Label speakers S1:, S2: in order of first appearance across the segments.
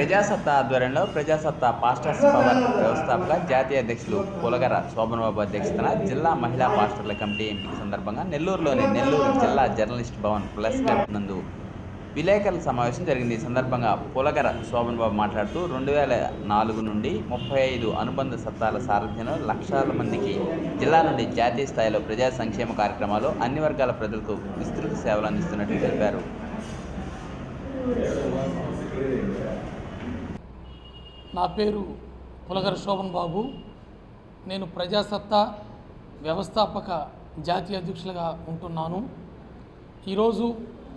S1: ప్రజాసత్తా ఆధ్వర్యంలో ప్రజాసత్తా pastors power వ్యవస్థాపక జాతీయ అధ్యక్షులు పులగర శోభనబాబు అధ్యక్షతన జిల్లా మహిళా పాస్టర్ల కమిటీ ఎంపిక సందర్భంగా నెల్లూరులోని నెల్లూరు జిల్లా జర్నలిస్ట్ భవన్ ప్లస్ క్లబ్ నందు విలేకరుల సమావేశం జరిగింది. ఈ సందర్భంగా పులగర శోభనబాబు మాట్లాడుతూ 2004 నుండి 35 అనుబంధ సత్తాల సారథ్యంలో లక్షల మందికి జిల్లా నుండి జాతీయ స్థాయిలో ప్రజా సంక్షేమ కార్యక్రమాలు అన్ని వర్గాల ప్రజలకు విస్తృత సేవలు అందిస్తున్నట్లు తెలిపారు.
S2: నా పేరు పులగర శోభన్ బాబు. నేను ప్రజాసత్తా వ్యవస్థాపక జాతీయ అధ్యక్షులుగా ఉంటున్నాను. ఈరోజు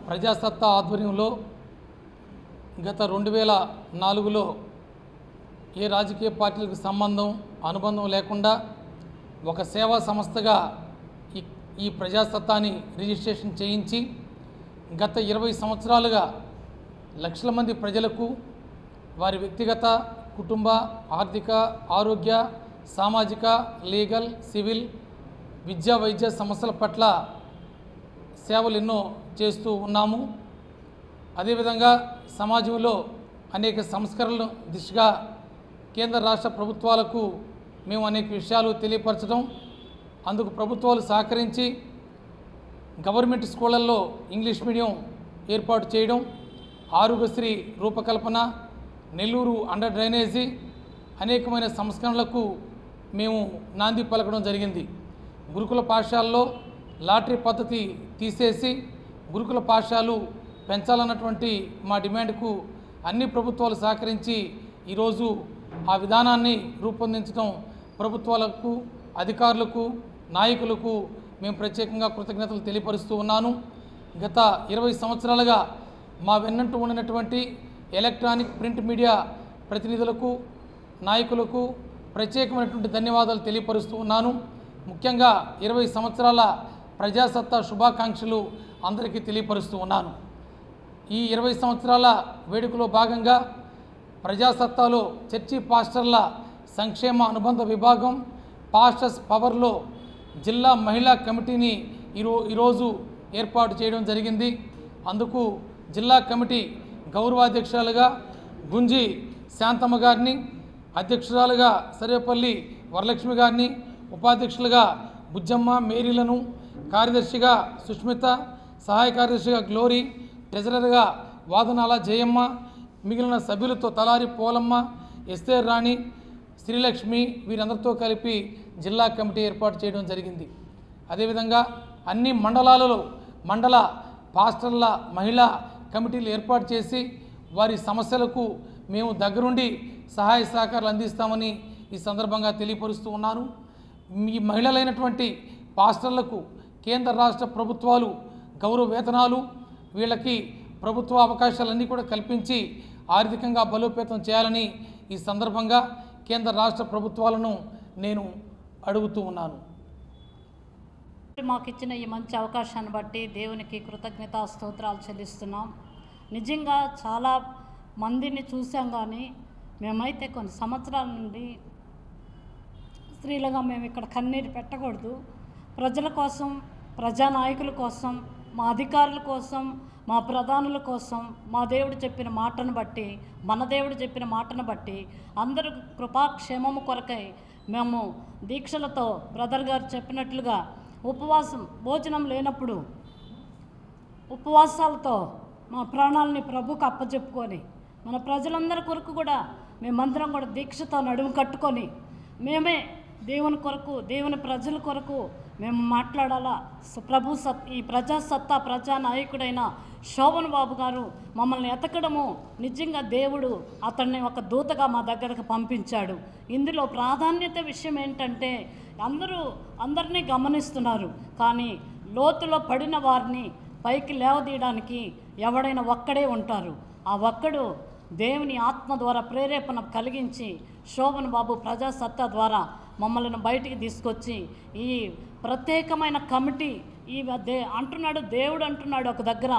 S2: ప్రజాసత్తా ఆధ్వర్యంలో గత 2004లో ఏ రాజకీయ పార్టీలకు అనుబంధం లేకుండా ఒక సేవా సంస్థగా ఈ ప్రజాసత్తాని రిజిస్ట్రేషన్ చేయించి గత 20 సంవత్సరాలుగా లక్షల మంది ప్రజలకు వారి వ్యక్తిగత, కుటుంబ, ఆర్థిక, ఆరోగ్య, సామాజిక, లీగల్, సివిల్, విద్యా, వైద్య సమస్యల పట్ల సేవలు ఎన్నో చేస్తూ ఉన్నాము. అదేవిధంగా సమాజంలో అనేక సంస్కరణల దిశగా కేంద్ర రాష్ట్ర ప్రభుత్వాలకు మేము అనేక విషయాలు తెలియపరచడం, అందుకు ప్రభుత్వాలు సహకరించి గవర్నమెంట్ స్కూళ్ళల్లో ఇంగ్లీష్ మీడియం ఏర్పాటు చేయడం, ఆరోగ్యశ్రీ రూపకల్పన, నెల్లూరు అండర్ డ్రైనేజీ, అనేకమైన సంస్కరణలకు మేము నాంది పలకడం జరిగింది. గురుకుల పాఠశాలలో లాటరీ పద్ధతి తీసేసి గురుకుల పాఠశాలలు పెంచాలన్నటువంటి మా డిమాండ్కు అన్ని ప్రభుత్వాలు సహకరించి ఈరోజు ఆ విధానాన్ని రూపొందించడం ప్రభుత్వాలకు, అధికారులకు, నాయకులకు మేము ప్రత్యేకంగా కృతజ్ఞతలు తెలియపరుస్తూ ఉన్నాను. గత 20 సంవత్సరాలుగా మా వెన్నంటూ ఉండినటువంటి ఎలక్ట్రానిక్, ప్రింట్ మీడియా ప్రతినిధులకు, నాయకులకు ప్రత్యేకమైనటువంటి ధన్యవాదాలు తెలియపరుస్తూ ఉన్నాను. ముఖ్యంగా 20 సంవత్సరాల ప్రజాసత్తా శుభాకాంక్షలు అందరికీ తెలియపరుస్తూ ఉన్నాను. ఈ 20 సంవత్సరాల వేడుకలో భాగంగా ప్రజాసత్తాలో చర్చి పాస్టర్ల సంక్షేమ అనుబంధ విభాగం పాస్టర్స్ పవర్లో జిల్లా మహిళా కమిటీని ఈరోజు ఏర్పాటు చేయడం జరిగింది. అందుకు జిల్లా కమిటీ గౌరవాధ్యక్షురాలుగా గుంజి శాంతమ్మ గారిని, అధ్యక్షురాలుగా సర్వేపల్లి వరలక్ష్మి గారిని, ఉపాధ్యక్షులుగా బుజ్జమ్మ, మేరీలను, కార్యదర్శిగా సుష్మిత, సహాయ కార్యదర్శిగా గ్లోరీ, ట్రెజరర్గా వాదనాల జయమ్మ, మిగిలిన సభ్యులతో తలారి పోలమ్మ, ఎస్తేర్ రాణి, శ్రీలక్ష్మి వీరందరితో కలిపి జిల్లా కమిటీ ఏర్పాటు చేయడం జరిగింది. అదేవిధంగా అన్ని మండలాలలో మండల పాస్టర్ల మహిళా కమిటీలు ఏర్పాటు చేసి వారి సమస్యలకు మేము దగ్గరుండి సహాయ సహకారాలు అందిస్తామని ఈ సందర్భంగా తెలియపరుస్తూ ఉన్నాను. ఈ మహిళలైనటువంటి పాస్టర్లకు కేంద్ర రాష్ట్ర ప్రభుత్వాలు గౌరవ వేతనాలు, వీళ్ళకి ప్రభుత్వ అవకాశాలన్నీ కూడా కల్పించి ఆర్థికంగా బలోపేతం చేయాలని ఈ సందర్భంగా కేంద్ర రాష్ట్ర ప్రభుత్వాలను నేను అడుగుతూ ఉన్నాను.
S3: మాకు ఇచ్చిన ఈ మంచి అవకాశాన్ని బట్టి దేవునికి కృతజ్ఞతా స్తోత్రాలు చెల్లిస్తున్నాం. నిజంగా చాలా మందిని చూసాం, కానీ మేమైతే కొన్ని సంవత్సరాల నుండి స్త్రీలుగా మేము ఇక్కడ కన్నీరు పెట్టకూడదు. ప్రజల కోసం, ప్రజానాయకుల కోసం, మా అధికారుల కోసం, మా ప్రధానుల కోసం మా దేవుడు చెప్పిన మాటను బట్టి, మన దేవుడు చెప్పిన మాటను బట్టి అందరూ కృపాక్షేమము కొరకై మేము దీక్షలతో బ్రదర్ గారు చెప్పినట్లుగా ఉపవాసం, భోజనం లేనప్పుడు ఉపవాసాలతో మా ప్రాణాలని ప్రభుకు అప్పచెప్పుకొని మన ప్రజలందరి కొరకు కూడా మేమందరం కూడా దీక్షతో నడుము కట్టుకొని మేమే దేవుని కొరకు, దేవుని ప్రజల కొరకు మేము మాట్లాడాలా. ఈ ప్రజాసత్తా ప్రజానాయకుడైన శోభన్ బాబు గారు మమ్మల్ని ఎతకడము నిజంగా దేవుడు అతన్ని ఒక దూతగా మా దగ్గరకు పంపించాడు. ఇందులో ప్రాధాన్యత విషయం ఏంటంటే అందరినీ గమనిస్తున్నారు, కానీ లోతులో పడిన వారిని పైకి లేవదీయడానికి ఎవడైనా ఒక్కడే ఉంటారు. ఆ ఒక్కడు దేవుని ఆత్మ ద్వారా ప్రేరేపణ కలిగించి శోభన్ బాబు ప్రజాసత్తా ద్వారా మమ్మల్ని బయటికి తీసుకొచ్చి ఈ ప్రత్యేకమైన కమిటీ అంటున్నాడు. దేవుడు అంటున్నాడు ఒక దగ్గర,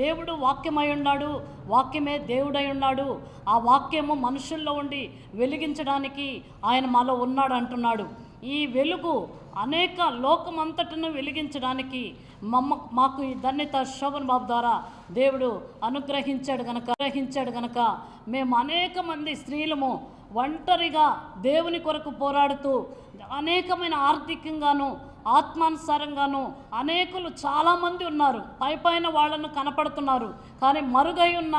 S3: దేవుడు వాక్యమై ఉన్నాడు, వాక్యమే దేవుడై ఉన్నాడు, ఆ వాక్యము మనుషుల్లో ఉండి వెలిగించడానికి ఆయన మాలో ఉన్నాడు అంటున్నాడు. ఈ వెలుగు అనేక లోకమంతటను వెలిగించడానికి మాకు ఈ ధన్యత శోభన్ బాబు ద్వారా దేవుడు అనుగ్రహించాడు గనక మేము అనేక మంది స్త్రీలము ఒంటరిగా దేవుని కొరకు పోరాడుతూ అనేకమైన ఆర్థికంగాను ఆత్మానుసారంగాను అనేకులు చాలామంది ఉన్నారు. పైన వాళ్ళను కనపడుతున్నారు, కానీ మరుగై ఉన్న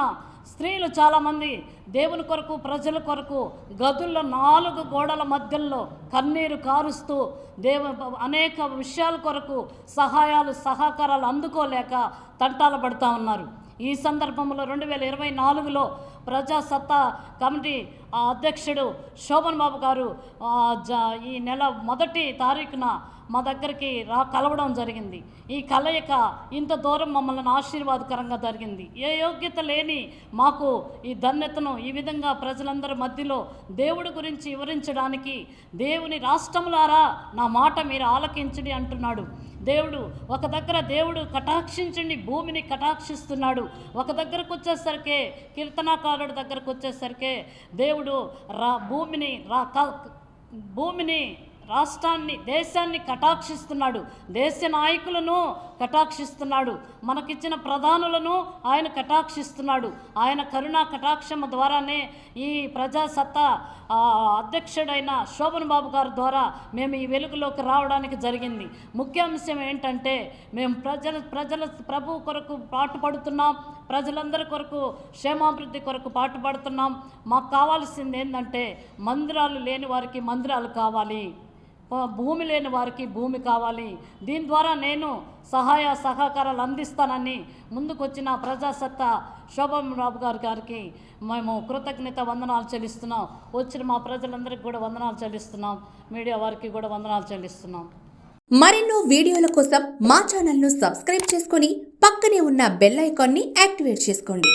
S3: స్త్రీలు చాలామంది దేవుని కొరకు ప్రజల కొరకు గదుల్లో 4 గోడల మధ్యలో కన్నీరు కారుస్తూ అనేక విషయాల కొరకు సహకారాలు అందుకోలేక తంటాలు పడుతూ ఉన్నారు. ఈ సందర్భంలో 2024లో ప్రజాసత్తా కమిటీ అధ్యక్షుడు శోభన్ బాబు గారు ఈ నెల 1వ తారీఖున మా దగ్గరికి కలవడం జరిగింది. ఈ కలయిక ఇంత దూరం మమ్మల్ని ఆశీర్వాదకరంగా జరిగింది. ఏ యోగ్యత లేని మాకు ఈ ధన్యతను ఈ విధంగా ప్రజలందరి మధ్యలో దేవుడి గురించి వివరించడానికి దేవుని రాష్ట్రములారా నా మాట మీరు ఆలకించండి అంటున్నాడు దేవుడు. ఒక దగ్గర దేవుడు కటాక్షించండి, భూమిని కటాక్షిస్తున్నాడు. ఒక దగ్గరకు వచ్చేసరికి కీర్తనాకారుడి దగ్గరకు వచ్చేసరికి దేవుడు భూమిని రాష్ట్రాన్ని దేశాన్ని కటాక్షిస్తున్నాడు. దేశ నాయకులను కటాక్షిస్తున్నాడు. మనకిచ్చిన ప్రధానులను ఆయన కటాక్షిస్తున్నాడు. ఆయన కరుణా కటాక్షము ద్వారానే ఈ ప్రజాసత్తా అధ్యక్షుడైన శోభన్ బాబు గారి ద్వారా మేము ఈ వెలుగులోకి రావడానికి జరిగింది. ముఖ్య అంశం ఏంటంటే మేము ప్రజల ప్రభు కొరకు పాటుపడుతున్నాం. ప్రజలందరి కొరకు క్షేమాభివృద్ధి కొరకు పాటుపడుతున్నాం. మాకు కావాల్సింది ఏంటంటే మందిరాలు లేని వారికి మందిరాలు కావాలి, భూమి లేని వారికి భూమి కావాలి. దీని ద్వారా నేను సహకారాలు అందిస్తానని ముందుకొచ్చిన ప్రజాసత్తా శోభన్ బాబు గారికి మేము కృతజ్ఞత వందనాలు చెల్లిస్తున్నాం. వచ్చిన మా ప్రజలందరికీ కూడా వందనాలు చెల్లిస్తున్నాం. మీడియా వారికి కూడా వందనాలు చెల్లిస్తున్నాం.
S4: మరెన్నో వీడియోల కోసం మా ఛానల్ను సబ్స్క్రైబ్ చేసుకొని పక్కనే ఉన్న బెల్ ఐకాన్ని యాక్టివేట్ చేసుకోండి.